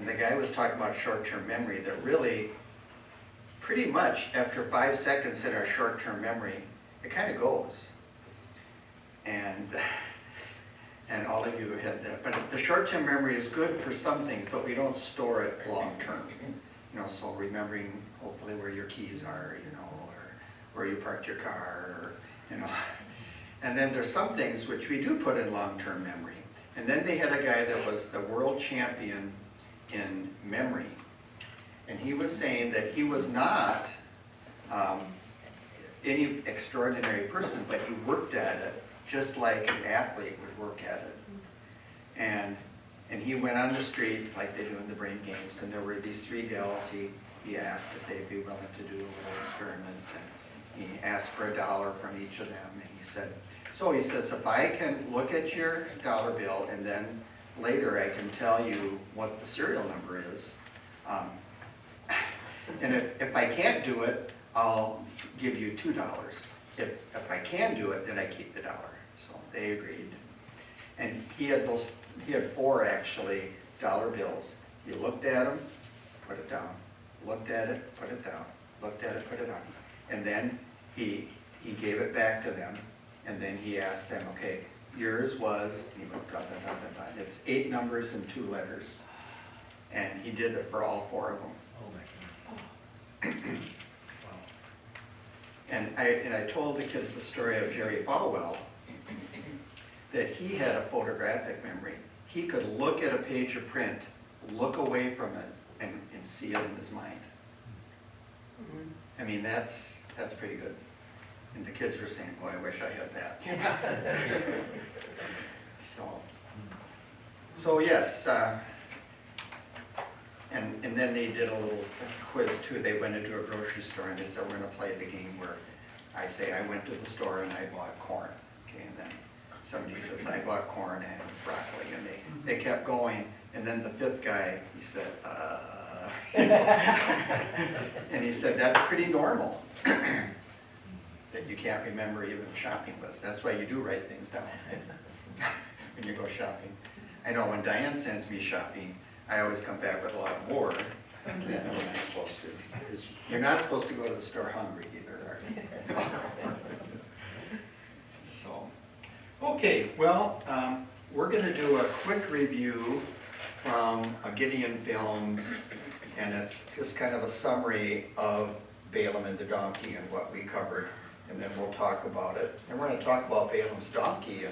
And the guy was talking about short-term memory, that really, pretty much after 5 seconds in our short-term memory, it kind of goes. And all of you had that. But the short-term memory is good for some things, but we don't store it long-term. You know, so remembering hopefully where your keys are, you know, or where you parked your car, or, you know. And then there's some things which we do put in long-term memory. And then they had a guy that was the world champion in memory. And he was saying that he was not any extraordinary person, but he worked at it just like an athlete would work at it. And he went on the street like they do in the brain games, and there were these 3 gals he asked if they'd be willing to do a little experiment. And he asked for $1 from each of them, and he said, so he says, if I can look at your dollar bill and then later I can tell you what the serial number is, and if I can't do it, I'll give you $2. If I can do it, then I keep the $1. So they agreed. And he had 4 actually dollar bills. He looked at them, put it down. Looked at it, put it down. Looked at it, put it down. And then he gave it back to them. And then he asked them, okay, yours was, and he looked up and it's 8 numbers and 2 letters. And he did it for all 4 of them. Oh my goodness. Wow. And I told the kids the story of Jerry Falwell, that he had a photographic memory. He could look at a page of print, look away from it, and see it in his mind. I mean, that's pretty good. And the kids were saying, boy, I wish I had that. So yes, and then they did a little quiz too. They went into a grocery store and they said, we're gonna play the game where I say, I went to the store and I bought corn. Okay, and then somebody says, I bought corn and broccoli, and they kept going. And then the 5th guy, he said, and he said, that's pretty normal. That you can't remember even a shopping list. That's why you do write things down when you go shopping. I know when Diane sends me shopping, I always come back with a lot more than what I'm supposed to. Because you're not supposed to go to the store hungry either, are you? So, okay, well, we're going to do a quick review from Gideon Films, and it's just kind of a summary of Balaam and the donkey and what we covered. And then we'll talk about it. And we're going to talk about Balaam's donkey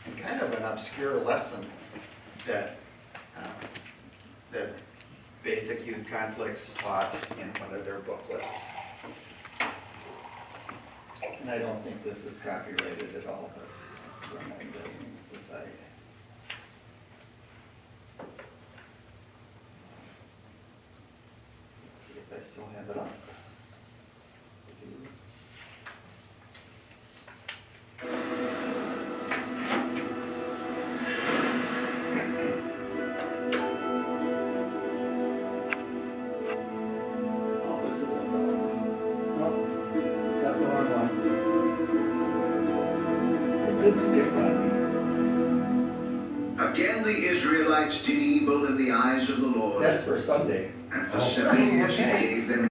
and kind of an obscure lesson that Basic Youth Conflicts taught in one of their booklets. And I don't think this is copyrighted at all, but we're not going to decide. Let's see if I still have it up. Again the Israelites did evil in the eyes of the Lord. That's for Sunday. And for 7 years he gave them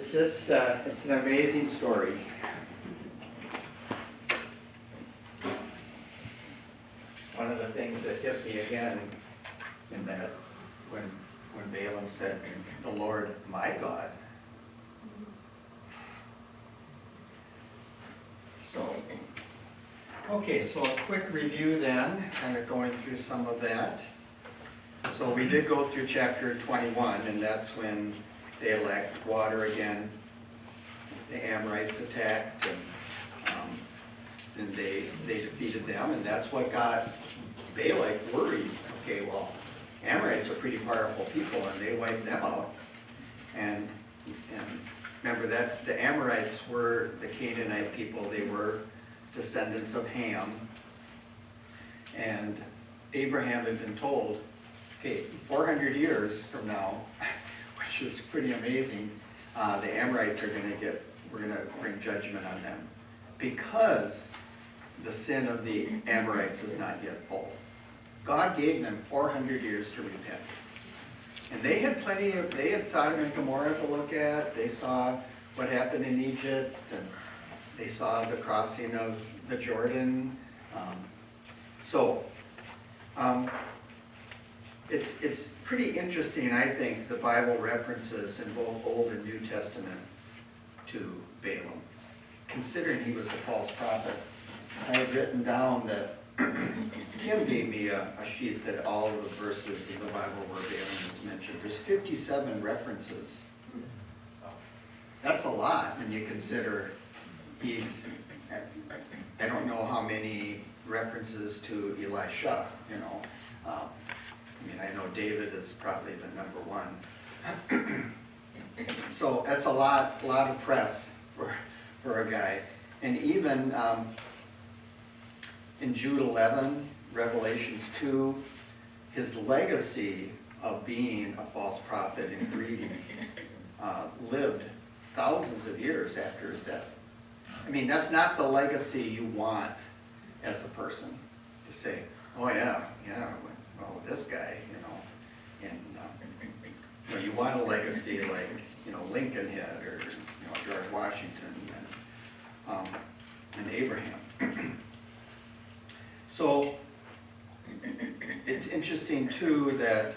it's just, it's an amazing story. One of the things that hit me again in that, when Balaam said, "The Lord my God." So, okay, so a quick review then, kind of going through some of that. So we did go through chapter 21, and that's when they lacked water again. The Amorites attacked, and they defeated them, and that's what got Balak worried. Okay, well, Amorites are pretty powerful people, and they wiped them out. And remember that the Amorites were the Canaanite people. They were descendants of Ham. And Abraham had been told, okay, 400 years from now, which is pretty amazing, the Amorites are we're going to bring judgment on them, because the sin of the Amorites is not yet full. God gave them 400 years to repent. And they had Sodom and Gomorrah to look at. They saw what happened in Egypt, and they saw the crossing of the Jordan. It's pretty interesting, I think, the Bible references in both Old and New Testament to Balaam, considering he was a false prophet. I had written down that Kim gave me a sheet that all of the verses in the Bible where Balaam is mentioned. There's 57 references. That's a lot when you consider I don't know how many references to Elisha, you know. I know David is probably the number one. So that's a lot of press for a guy. And even in Jude 11, Revelations 2, his legacy of being a false prophet and greedy lived thousands of years after his death. That's not the legacy you want as a person, to say, oh yeah, well, this guy, and you want a legacy like, Lincoln had, or, George Washington, and Abraham. So, it's interesting too that,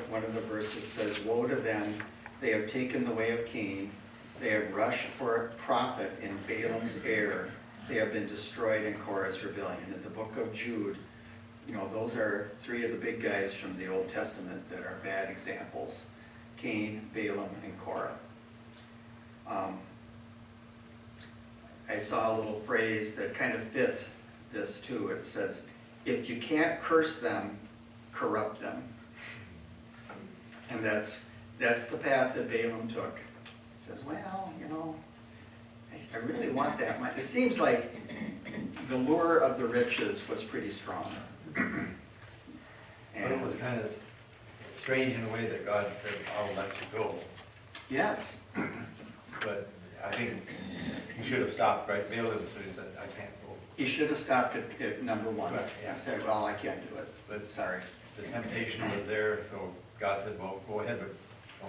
one of the verses says, woe to them, they have taken the way of Cain, they have rushed for profit in Balaam's error, they have been destroyed in Korah's rebellion. In the book of Jude, those are three of the big guys from the Old Testament that are bad examples: Cain, Balaam, and Korah. I saw a little phrase that kind of fit this too. It says, if you can't curse them, corrupt them. And that's the path that Balaam took. He says, well, I really want that much. It seems like the lure of the riches was pretty strong. But it was kind of strange in a way that God said, I'll let you go. Yes. But I think he should have stopped right Balaam, so he said, I can't go. He should have stopped at number one. Right, yeah. He said, well, I can't do it. But sorry. The temptation was there, so God said, well, go ahead, but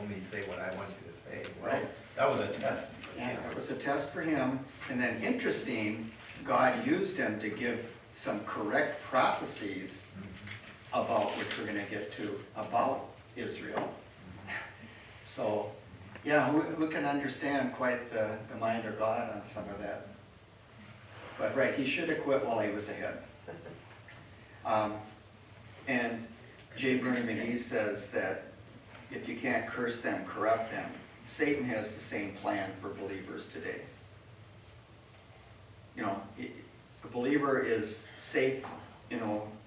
only say what I want you to say. Well, Right. that was a test. And it was a test for him. And then interesting, God used him to give some correct prophecies about, which we're going to get to, about Israel. So, yeah, who can understand quite the mind of God on some of that? But right, he should have quit while he was ahead. And J. Vernon McGee says that if you can't curse them, corrupt them. Satan has the same plan for believers today. A believer is safe,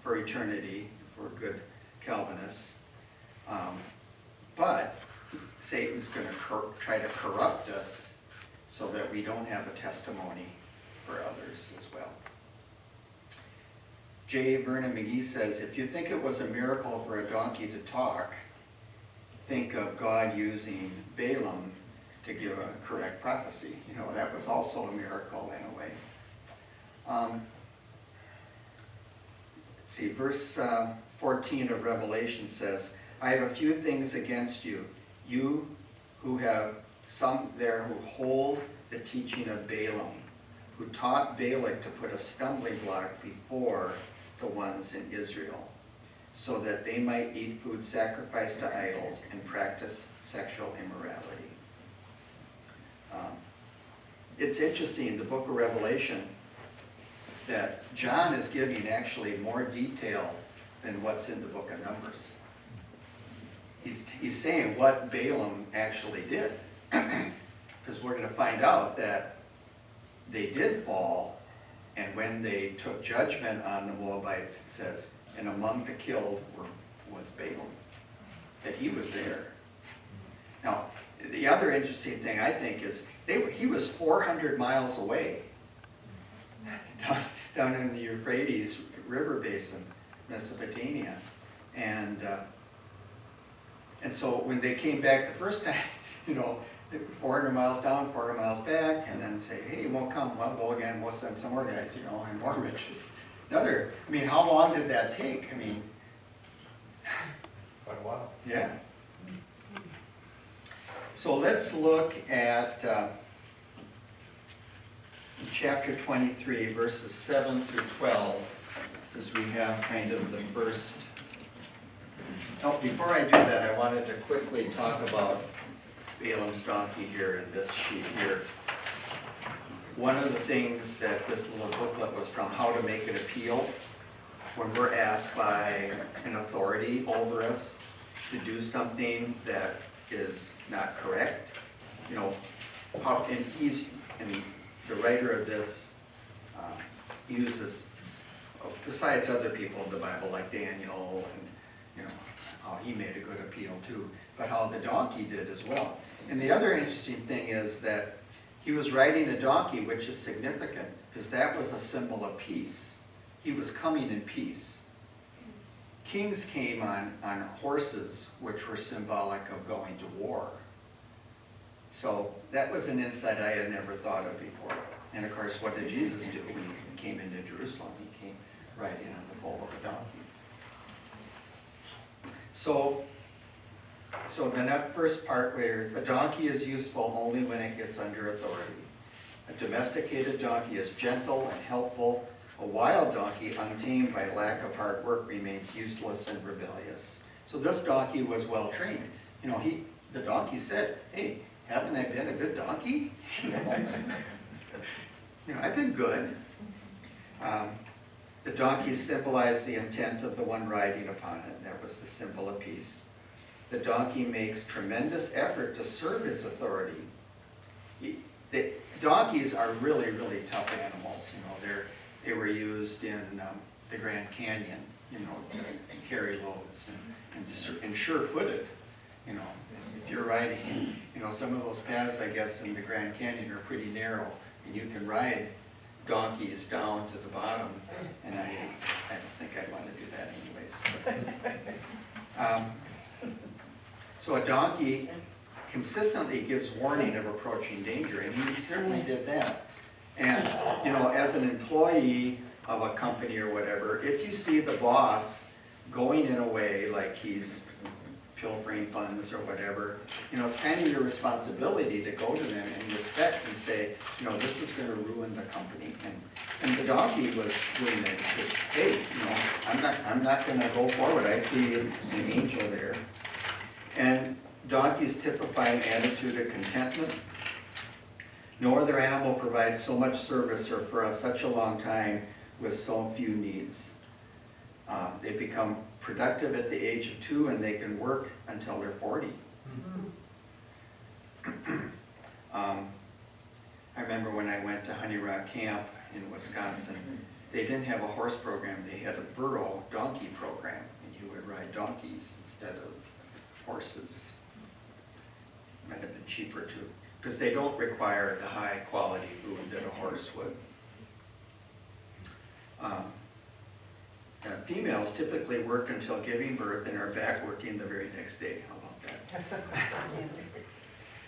for eternity, for good Calvinists. But Satan's going to try to corrupt us so that we don't have a testimony for others as well. J. Vernon McGee says, if you think it was a miracle for a donkey to talk, think of God using Balaam to give a correct prophecy. That was also a miracle in a way. Let's see, verse 14 of Revelation says, I have a few things against you, you who have some there who hold the teaching of Balaam, who taught Balak to put a stumbling block before the ones in Israel, so that they might eat food sacrificed to idols and practice sexual immorality. It's interesting in the book of Revelation that John is giving actually more detail than what's in the book of Numbers. He's saying what Balaam actually did. Because we're going to find out that they did fall, and when they took judgment on the Moabites, it says, and among the killed was Balaam, that he was there. Now, the other interesting thing I think is he was 400 miles away, down in the Euphrates River basin, Mesopotamia, and so when they came back the first time, 400 miles down, 400 miles back, and then say, hey, you won't come, well, go again, we'll send some more guys, and more riches. How long did that take? Quite a while. Yeah. So let's look at chapter 23, verses 7 through 12, as we have kind of the first. Oh, before I do that, I wanted to quickly talk about Balaam's donkey here in this sheet here. One of the things that this little booklet was from, how to make an appeal, when we're asked by an authority over us to do something that is not correct, and the writer of this uses, besides other people in the Bible like Daniel, and how he made a good appeal too, but how the donkey did as well. And the other interesting thing is that he was riding a donkey, which is significant, because that was a symbol of peace. He was coming in peace. Kings came on horses, which were symbolic of going to war. So that was an insight I had never thought of before. And of course, what did Jesus do when he came into Jerusalem? He came riding on the foal of a donkey. So then that first part where the donkey is useful only when it gets under authority. A domesticated donkey is gentle and helpful. A wild donkey, untamed by lack of hard work, remains useless and rebellious. So this donkey was well trained. The donkey said, hey, haven't I been a good donkey? I've been good. The donkey symbolized the intent of the one riding upon it. That was the symbol of peace. The donkey makes tremendous effort to serve his authority. The donkeys are really, really tough animals. They were used in the Grand Canyon, to carry loads, and sure-footed. If you're riding, some of those paths, I guess, in the Grand Canyon are pretty narrow, and you can ride donkeys down to the bottom, and I don't think I'd want to do that anyways. So a donkey consistently gives warning of approaching danger, and he certainly did that. And, as an employee of a company or whatever, if you see the boss going in a way like he's pilfering funds or whatever, it's kind of your responsibility to go to them and respect and say, this is going to ruin the company. And the donkey was doing that. He said, hey, I'm not going to go forward. I see an angel there. And donkeys typify an attitude of contentment. No other animal provides so much service or for such a long time with so few needs. They become productive at the age of 2, and they can work until they're 40. I remember when I went to Honey Rock Camp in Wisconsin, they didn't have a horse program. They had a burro donkey program, and you would ride donkeys instead of horses. Might have been cheaper too, because they don't require the high quality food that a horse would. Females typically work until giving birth and are back working the very next day. How about that?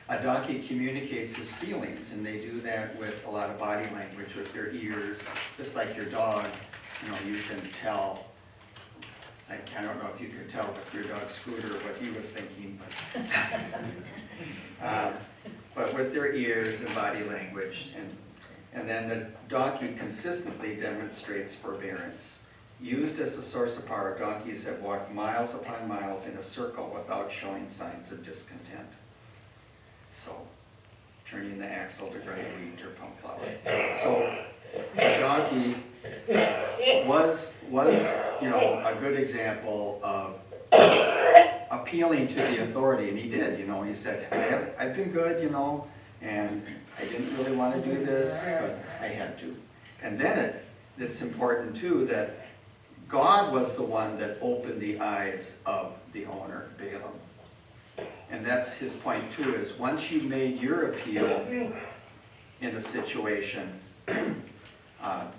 A donkey communicates his feelings, and they do that with a lot of body language, with their ears, just like your dog. You can tell. I don't know if you could tell with your dog Scooter what he was thinking, but with their ears and body language. And then the donkey consistently demonstrates forbearance. Used as a source of power, donkeys have walked miles upon miles in a circle without showing signs of discontent. So, turning the axle to grind wheat or pump flour. So, the donkey was a good example of appealing to the authority, and he did, he said, I've been good, and I didn't really want to do this, but I had to. And then it's important too that God was the one that opened the eyes of the owner, Balaam. And that's his point too, is once you've made your appeal in a situation,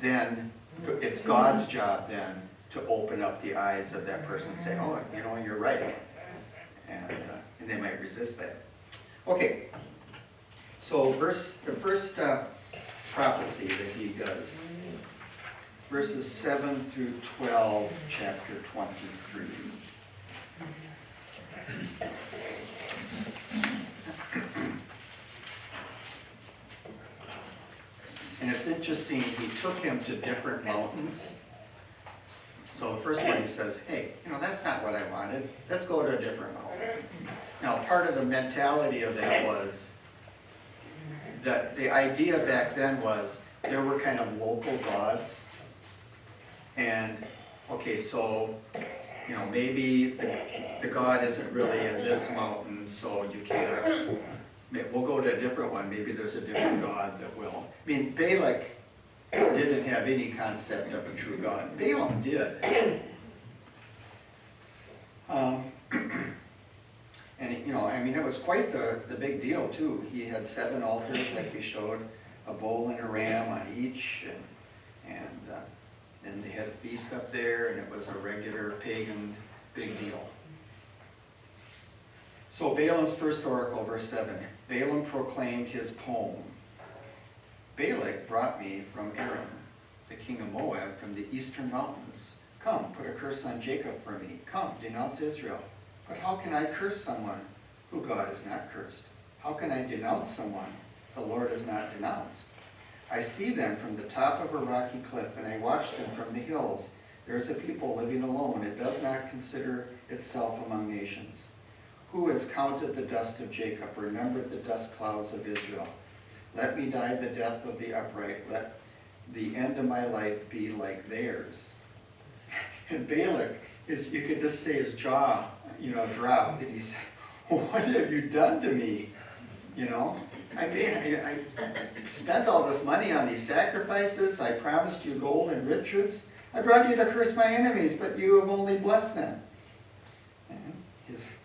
then it's God's job then to open up the eyes of that person and say, oh, you're right. And they might resist that. Okay, so the first prophecy that he does, verses 7 through 12, chapter 23. And it's interesting, he took him to different mountains. So the first one he says, hey, that's not what I wanted. Let's go to a different mountain. Now, part of the mentality of that was that the idea back then was there were kind of local gods. And, okay, so, maybe the God isn't really in this mountain, so you can't. We'll go to a different one. Maybe there's a different God that will. I mean, Balak didn't have any concept of a true God. Balaam did. And, it was quite the big deal, too. He had 7 altars, like we showed, a bull and a ram on each, and then they had a feast up there, and it was a regular pagan big deal. So Balaam's first oracle, verse 7. Balaam proclaimed his poem. Balak brought me from Aram, the king of Moab, from the eastern mountains. Come, put a curse on Jacob for me. Come, denounce Israel. But how can I curse someone who God has not cursed? How can I denounce someone the Lord has not denounced? I see them from the top of a rocky cliff, and I watch them from the hills. There is a people living alone. It does not consider itself among nations. Who has counted the dust of Jacob, or numbered the dust clouds of Israel? Let me die the death of the upright. Let the end of my life be like theirs. And Balak, you could just say his jaw, dropped, and he said, what have you done to me? I spent all this money on these sacrifices. I promised you gold and riches. I brought you to curse my enemies, but you have only blessed them. And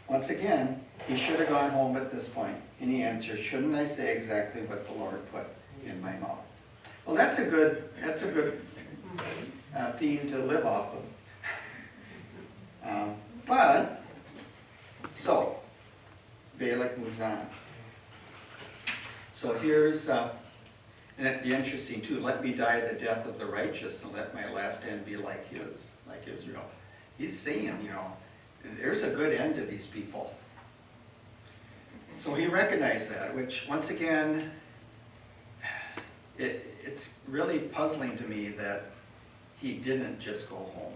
once again, he should have gone home at this point. And he answers, shouldn't I say exactly what the Lord put in my mouth? Well, that's a good theme to live off of. So Balak moves on. So here's, and it'd be interesting too, let me die the death of the righteous and let my last end be like his, like Israel. He's saying, there's a good end to these people. So he recognized that, which once again, it's really puzzling to me that he didn't just go home.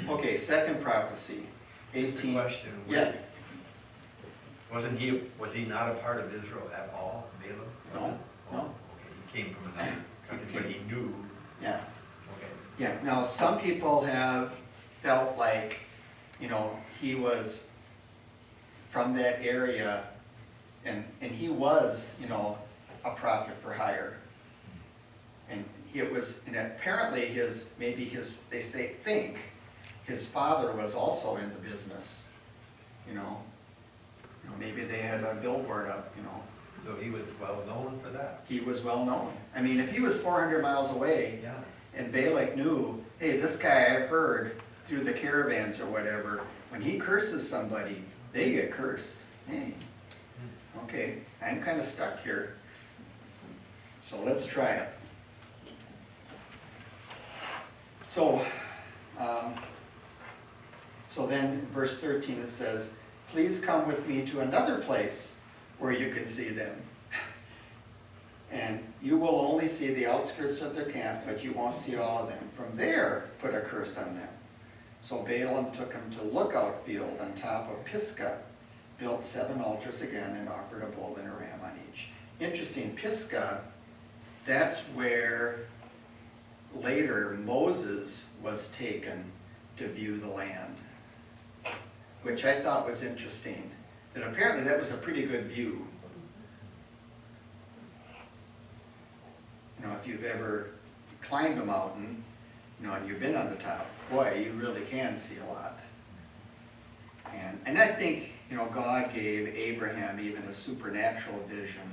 Okay, second prophecy, 18. Question. Yeah. Was he not a part of Israel at all, Balaam? No, no. Okay, he came from another country, but he knew. Yeah. Okay. Yeah, now some people have felt like, he was from that area, and he was, a prophet for hire. And and apparently they think his father was also in the business, maybe they had a billboard up, So he was well known for that. He was well known. I mean, if he was 400 miles away, Yeah. and Balak knew, hey, this guy I've heard through the caravans or whatever, when he curses somebody, they get cursed. Hey, okay, I'm kind of stuck here. So let's try it. So then verse 13 it says, please come with me to another place where you can see them. And you will only see the outskirts of their camp, but you won't see all of them. From there, put a curse on them. So Balaam took him to Lookout Field on top of Pisgah, built 7 altars again, and offered a bull and a ram on each. Interesting, Pisgah, that's where later Moses was taken to view the land, which I thought was interesting. And apparently that was a pretty good view. You know, if you've ever climbed a mountain, you know, and you've been on the top, boy, you really can see a lot. And I think, you know, God gave Abraham even a supernatural vision,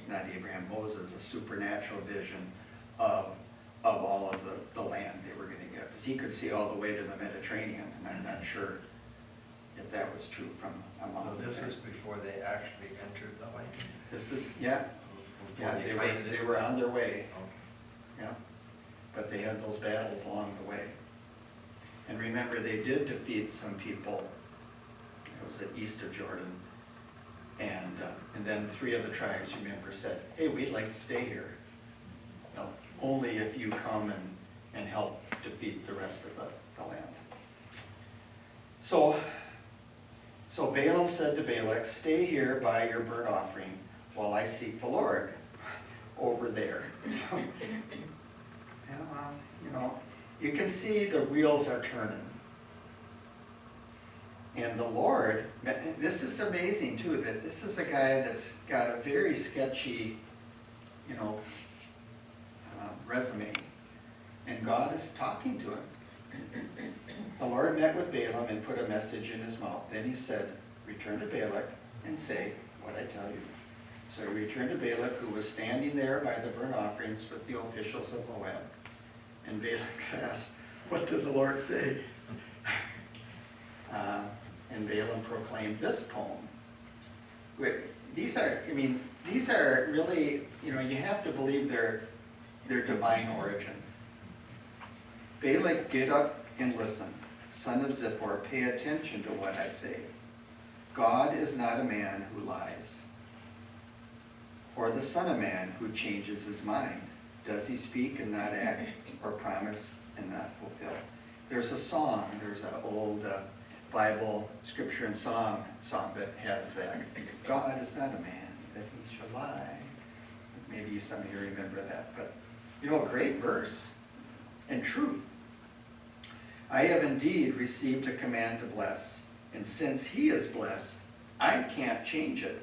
not Abraham, Moses, a supernatural vision of all of the land they were going to get. Because he could see all the way to the Mediterranean, and I'm not sure if that was true from a mountain. So this was before they actually entered the land? This is, yeah, Before they were on their way, Okay. yeah. But they had those battles along the way. And remember, they did defeat some people. It was at east of Jordan. And then 3 of the tribes, remember, said, hey, we'd like to stay here. No, only if you come and help defeat the rest of the land. So Balaam said to Balak, stay here by your burnt offering while I seek the Lord over there. So, you know, you can see the wheels are turning. And the Lord, this is amazing too, that this is a guy that's got a very sketchy, you know, resume. And God is talking to him. The Lord met with Balaam and put a message in his mouth. Then he said, return to Balak and say what I tell you. So he returned to Balak, who was standing there by the burnt offerings with the officials of Moab. And Balak asked, what did the Lord say? And Balaam proclaimed this poem. These are really, you know, you have to believe their divine origin. Balak, get up and listen. Son of Zippor, pay attention to what I say. God is not a man who lies, or the son of man who changes his mind. Does he speak and not act, or promise and not fulfill? There's a song, there's an old Bible scripture and song that has that. God is not a man that he should lie. Maybe some of you remember that, but you know, a great verse and truth. I have indeed received a command to bless, and since he is blessed, I can't change it.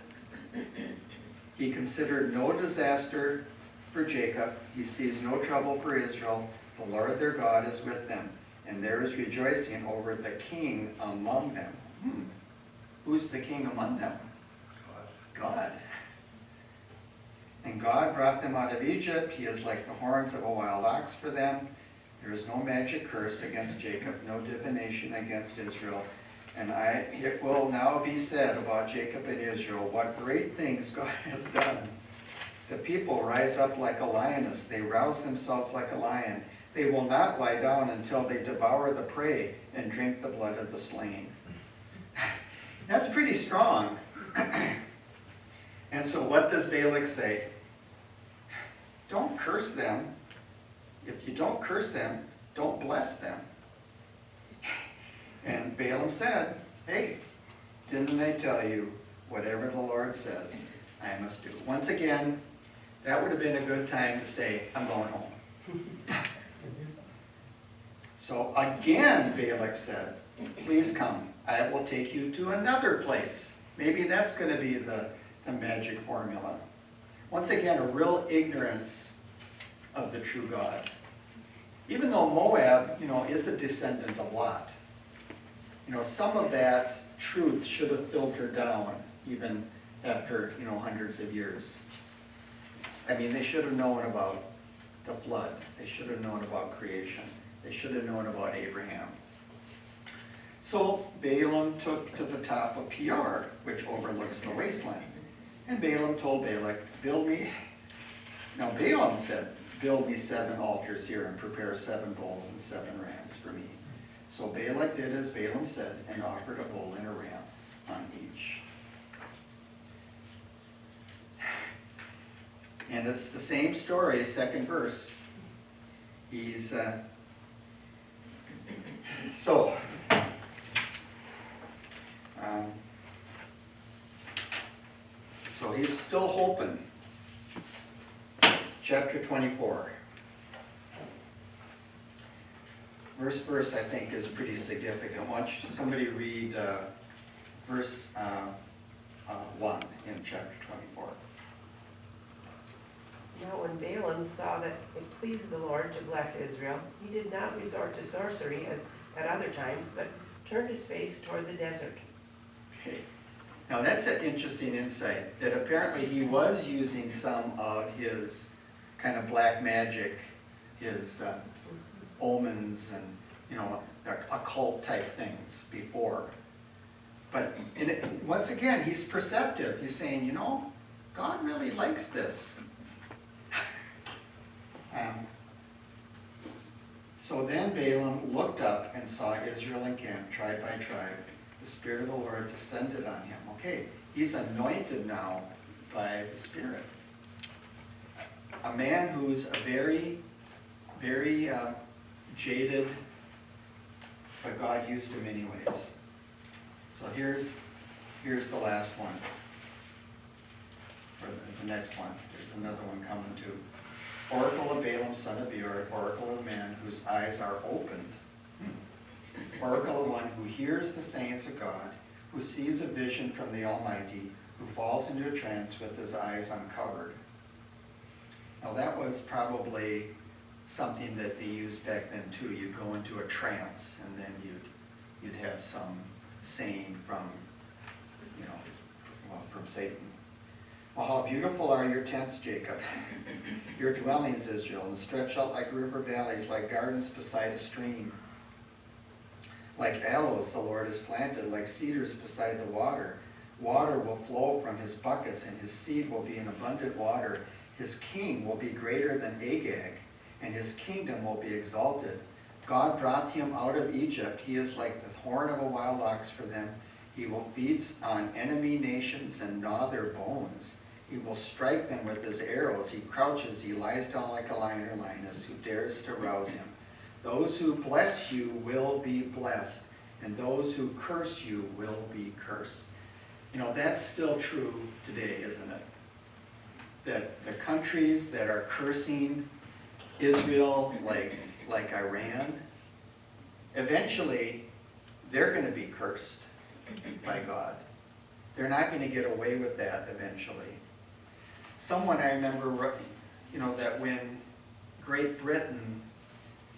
He considered no disaster for Jacob. He sees no trouble for Israel. The Lord their God is with them, and there is rejoicing over the king among them. Who's the king among them? God. And God brought them out of Egypt. He is like the horns of a wild ox for them. There is no magic curse against Jacob, no divination against Israel. And it will now be said about Jacob and Israel, what great things God has done. The people rise up like a lioness. They rouse themselves like a lion. They will not lie down until they devour the prey and drink the blood of the slain. That's pretty strong. And so what does Balak say? Don't curse them. If you don't curse them, don't bless them. And Balaam said, hey, didn't I tell you, whatever the Lord says, I must do. Once again, that would have been a good time to say, I'm going home. So again, Balak said, please come. I will take you to another place. Maybe that's going to be the magic formula. Once again, a real ignorance of the true God. Even though Moab, you know, is a descendant of Lot, you know, some of that truth should have filtered down even after, you know, hundreds of years. I mean, they should have known about the flood. They should have known about creation. They should have known about Abraham. So Balaam took to the top of Peor, which overlooks the wasteland. And Balaam told Balak, build me. Now Balaam said, build me 7 altars here and prepare 7 bulls and 7 rams for me. So Balak did as Balaam said and offered a bull and a ram on each. And it's the same story, second verse. He's, so, so he's still hoping. Chapter 24. Verse, I think, is pretty significant. Why don't somebody read verse 1 in chapter 24. Now when Balaam saw that it pleased the Lord to bless Israel, he did not resort to sorcery as at other times, but turned his face toward the desert. Okay. Now that's an interesting insight, that apparently he was using some of his kind of black magic, his omens and, you know, occult type things before. But once again, he's perceptive. He's saying, you know, God really likes this. So then Balaam looked up and saw Israel encamped, tribe by tribe. The Spirit of the Lord descended on him. Okay, he's anointed now by the Spirit. A man who's a very, very jaded, but God used him anyways. So here's the last one, or the next one. There's another one coming too. Oracle of Balaam, son of Beor, oracle of man whose eyes are opened. Oracle of one who hears the sayings of God, who sees a vision from the Almighty, who falls into a trance with his eyes uncovered. Now that was probably something that they used back then too. You'd go into a trance and then you'd have some saying from, you know, well, from Satan. Well, how beautiful are your tents, Jacob, your dwellings, Israel, and stretch out like river valleys, like gardens beside a stream. Like aloes the Lord has planted, like cedars beside the water. Water will flow from his buckets, and his seed will be in abundant water. His king will be greater than Agag, and his kingdom will be exalted. God brought him out of Egypt. He is like the horn of a wild ox for them. He will feed on enemy nations and gnaw their bones. He will strike them with his arrows. He crouches, he lies down like a lion or lioness. Who dares to rouse him? Those who bless you will be blessed, and those who curse you will be cursed. You know, that's still true today, isn't it? That the countries that are cursing Israel, like Iran, eventually they're going to be cursed by God. They're not going to get away with that eventually. Someone I remember, you know, that when Great Britain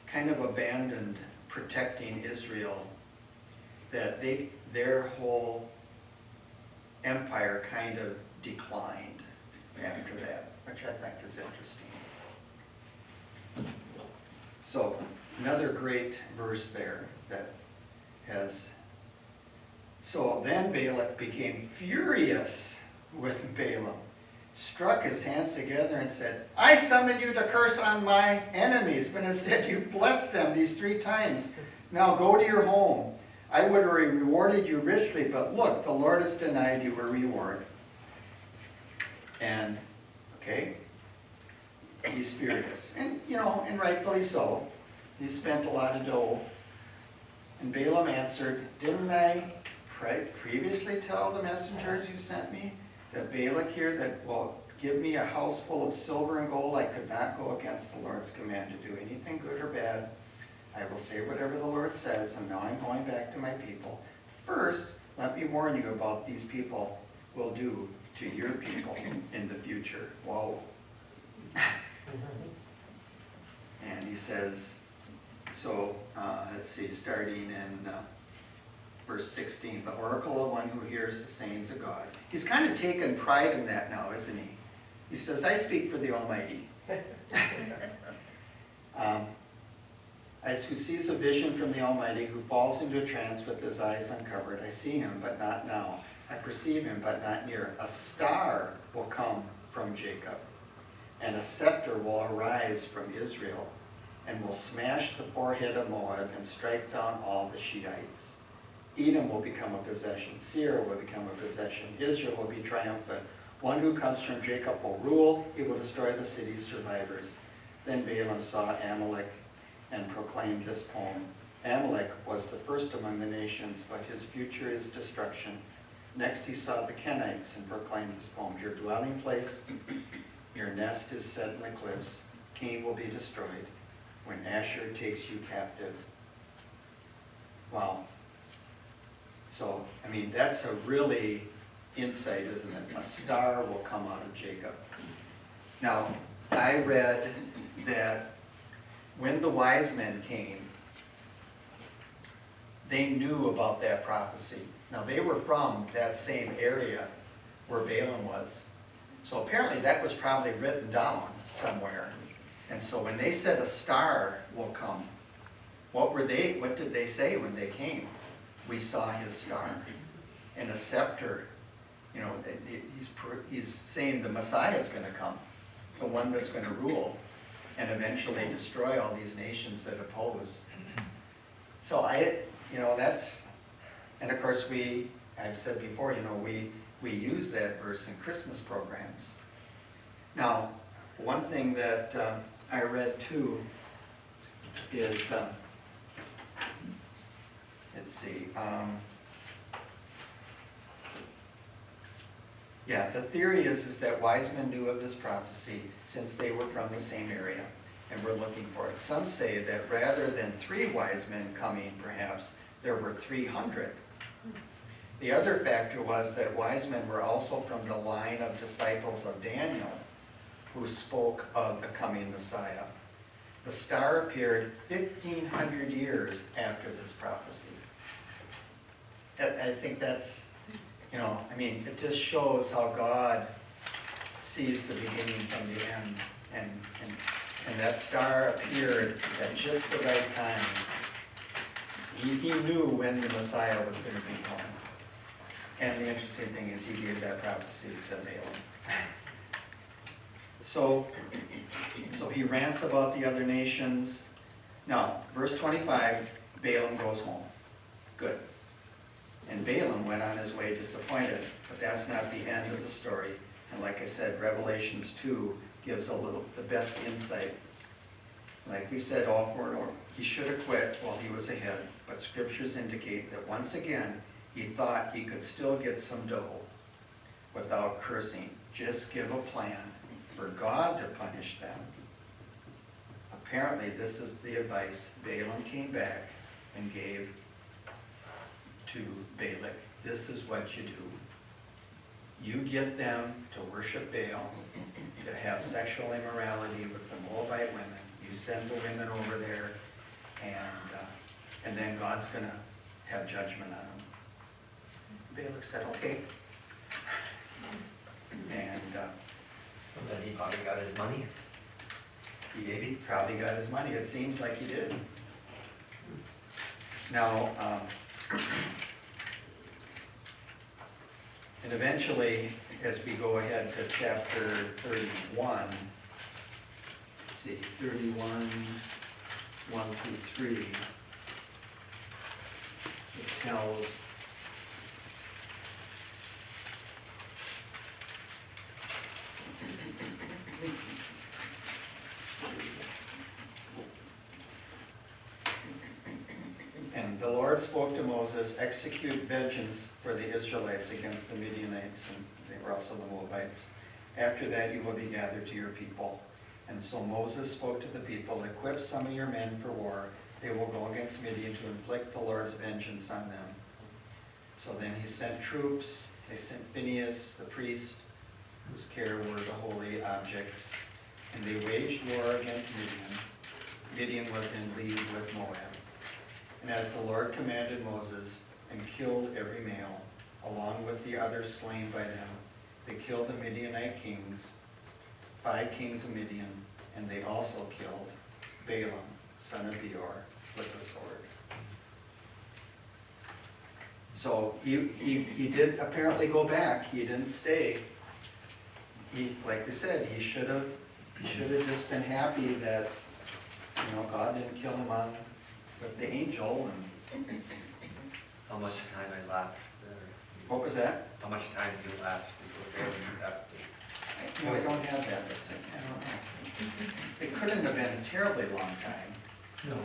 kind of abandoned protecting Israel, that their whole empire kind of declined after that, which I think is interesting. So another great verse there that has, so then Balak became furious with Balaam, struck his hands together and said, I summoned you to curse on my enemies, but instead you blessed them these 3 times. Now go to your home. I would have rewarded you richly, but look, the Lord has denied you a reward. And, okay, he's furious. And, you know, and rightfully so. He spent a lot of dough. And Balaam answered, didn't I previously tell the messengers you sent me that Balak here that will give me a house full of silver and gold? I could not go against the Lord's command to do anything good or bad. I will say whatever the Lord says, and now I'm going back to my people. First, let me warn you about these people will do to your people in the future. Whoa. And he says, so let's see, starting in verse 16, the oracle of one who hears the sayings of God. He's kind of taken pride in that now, isn't he? He says, I speak for the Almighty. As who sees a vision from the Almighty, who falls into a trance with his eyes uncovered. I see him, but not now. I perceive him, but not near. A star will come from Jacob, and a scepter will arise from Israel, and will smash the forehead of Moab and strike down all the Shiites. Edom will become a possession. Seir will become a possession. Israel will be triumphant. One who comes from Jacob will rule, he will destroy the city's survivors. Then Balaam saw Amalek and proclaimed this poem. Amalek was the first among the nations, but his future is destruction. Next he saw the Kenites and proclaimed this poem. Your dwelling place, your nest is set in the cliffs. Cain will be destroyed when Asher takes you captive. Wow. So, I mean, that's a really insight, isn't it? A star will come out of Jacob. Now, I read that when the wise men came, they knew about that prophecy. Now, they were from that same area where Balaam was. So apparently that was probably written down somewhere. And so when they said a star will come, what did they say when they came? We saw his star. And a scepter, you know, he's saying the Messiah is going to come, the one that's going to rule and eventually destroy all these nations that oppose. So that's, and of course I've said before, you know, we use that verse in Christmas programs. Now, one thing that I read too is, let's see, yeah, the theory is that wise men knew of this prophecy since they were from the same area and were looking for it. Some say that rather than 3 wise men coming, perhaps, there were 300. The other factor was that wise men were also from the line of disciples of Daniel, who spoke of the coming Messiah. The star appeared 1,500 years after this prophecy. I think that's, you know, I mean, it just shows how God sees the beginning from the end. And that star appeared at just the right time. He knew when the Messiah was going to be born. And the interesting thing is he gave that prophecy to Balaam. So he rants about the other nations. Now, verse 25, Balaam goes home. Good. And Balaam went on his way disappointed, but that's not the end of the story. And like I said, Revelations 2 gives the best insight. Like we said all four and over, he should have quit while he was ahead, but scriptures indicate that once again, he thought he could still get some dough without cursing. Just give a plan for God to punish them. Apparently, this is the advice Balaam came back and gave to Balak. This is what you do. You get them to worship Baal, to have sexual immorality with the Moabite women. You send the women over there, and then God's going to have judgment on them. Balak said, okay. And So then he probably got his money. he probably got his money. It seems like he did. Now, and eventually, as we go ahead to chapter 31, let's see, 31, 1 through 3, it tells and the Lord spoke to Moses, execute vengeance for the Israelites against the Midianites, and they were also the Moabites. After that you will be gathered to your people. And so Moses spoke to the people, equip some of your men for war. They will go against Midian to inflict the Lord's vengeance on them. So then he sent troops. They sent Phinehas, the priest, whose care were the holy objects. And they waged war against Midian. Midian was in league with Moab. And as the Lord commanded Moses, and killed every male, along with the others slain by them, they killed the Midianite kings, 5 kings of Midian, and they also killed Balaam, son of Beor, with the sword. So he did apparently go back. He didn't stay. Like we said, he should have just been happy that, you know, God didn't kill him with the angel. And How much time I lapsed there? What was that? How much time did it last before they have to? I don't have that, but I don't know. It couldn't have been a terribly long time, No.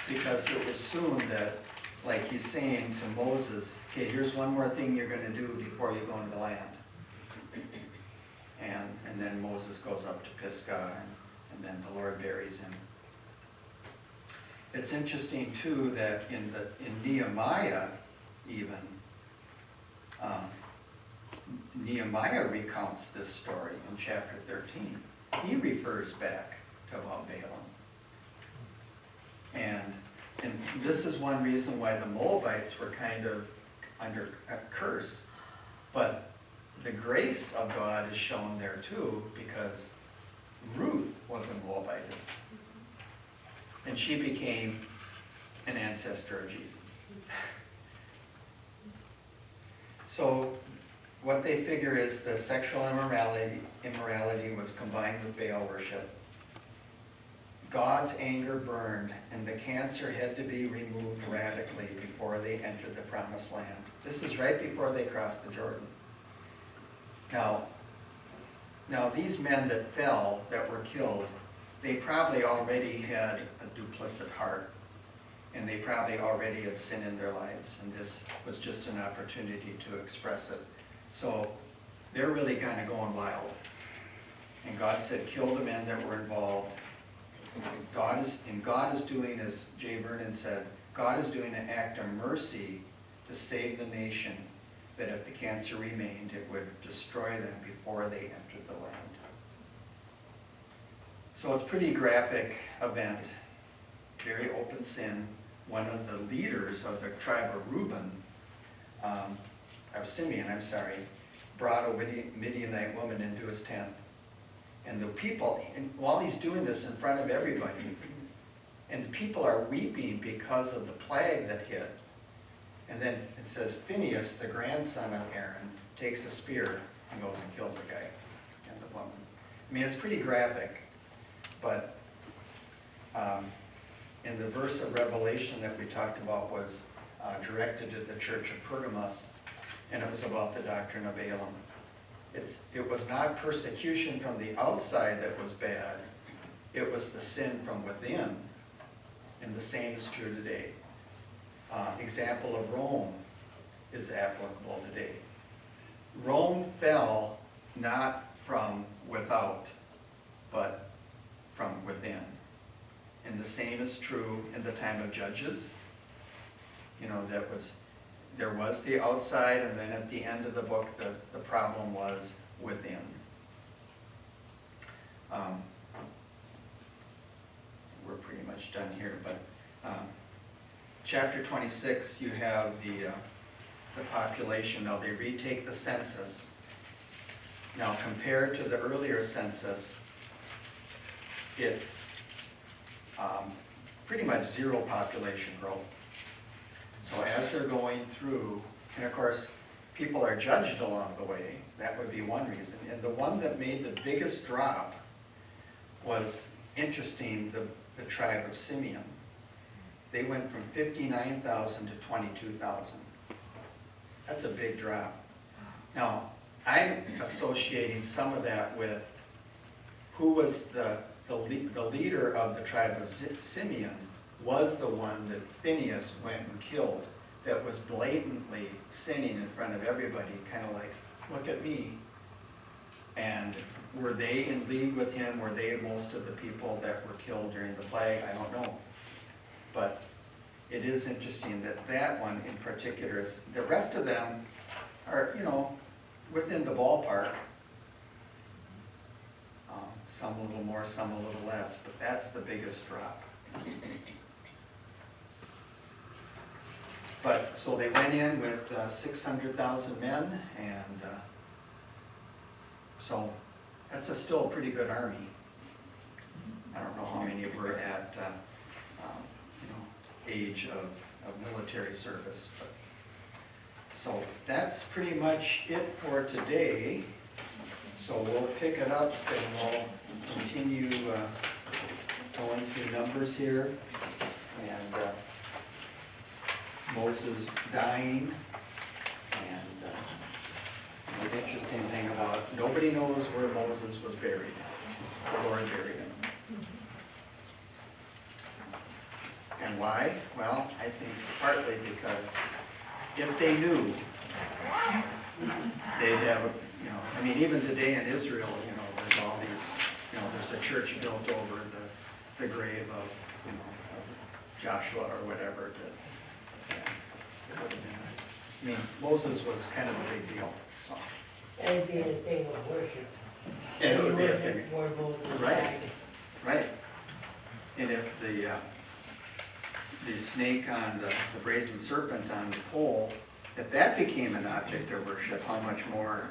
because it was soon that, like he's saying to Moses, okay, here's one more thing you're gonna do before you go into the land. And then Moses goes up to Pisgah, and then the Lord buries him. It's interesting too that in Nehemiah even, Nehemiah recounts this story in chapter 13. He refers back to about Balaam. And this is one reason why the Moabites were kind of under a curse. But the grace of God is shown there too, because Ruth was a Moabitess. And she became an ancestor of Jesus. So what they figure is the sexual immorality was combined with Baal worship. God's anger burned, and the cancer had to be removed radically before they entered the promised land. This is right before they crossed the Jordan. Now these men that fell, that were killed, they probably already had a duplicit heart, and they probably already had sin in their lives, and this was just an opportunity to express it. So they're really kind of going wild. And God said, kill the men that were involved. God is doing, as Jay Vernon said, God is doing an act of mercy to save the nation, that if the cancer remained, it would destroy them before they entered the land. So it's a pretty graphic event, very open sin. One of the leaders of the tribe of Reuben, of Simeon, brought a Midianite woman into his tent. And the people, and while he's doing this in front of everybody, and the people are weeping because of the plague that hit. And then it says Phinehas, the grandson of Aaron, takes a spear and goes and kills the guy and the woman. I mean, it's pretty graphic, but in the verse of Revelation that we talked about was directed to the church of Pergamos, and it was about the doctrine of Balaam. It was not persecution from the outside that was bad, it was the sin from within, and the same is true today. Example of Rome is applicable today. Rome fell not from without, but from within. And the same is true in the time of Judges. You know, there was the outside, and then at the end of the book, the problem was within. We're pretty much done here, but chapter 26, you have the population. Now they retake the census. Now compared to the earlier census, it's pretty much zero population growth. So as they're going through, and of course, people are judged along the way. That would be one reason. And the one that made the biggest drop was, interesting, the tribe of Simeon. They went from 59,000 to 22,000. That's a big drop. Now, I'm associating some of that with who was the leader of the tribe of Simeon was the one that Phinehas went and killed, that was blatantly sinning in front of everybody, kind of like, look at me. And were they in league with him? Were they most of the people that were killed during the plague? I don't know. But it is interesting that that one in particular is, the rest of them are, you know, within the ballpark. Some a little more, some a little less, but that's the biggest drop. But, so they went in with 600,000 men, and so that's still a pretty good army. I don't know how many were at age of military service, but so that's pretty much it for today. So we'll pick it up and we'll continue going through Numbers here, and Moses dying, and interesting thing about, nobody knows where Moses was buried. The Lord buried him. And why? Well, I think partly because if they knew, they'd have, I mean, even today in Israel, there's all these, there's a church built over the grave of, of Joshua or whatever that, it would have been, I mean, Moses was kind of a big deal, so. That'd be a thing of worship. And it would be a thing, Where Moses Right. died. right? And if the snake on the brazen serpent on the pole, if that became an object of worship, how much more,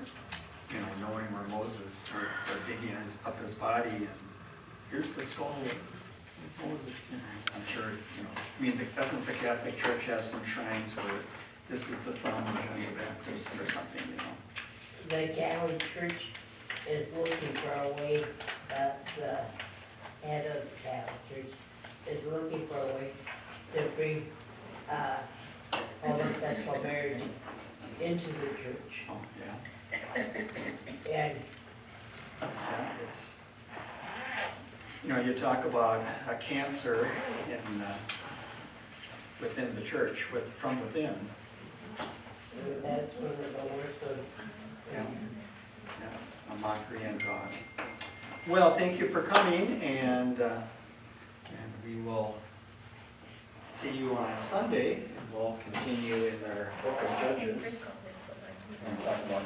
knowing where Moses, or digging up his body, and here's the skull of Moses, I'm sure, I mean, doesn't the Catholic Church have some shrines where this is the thumb of John the Baptist or something, The Catholic Church is looking for a way, the head of the Catholic Church is looking for a way to bring homosexual marriage into the church. Oh, yeah. And Yeah, it's, you talk about a cancer in, within the church, from within. that's one of the worst of, Yeah, a mockery on God. Well, thank you for coming, and we will see you on Sunday, and we'll continue in our book of Judges and talk about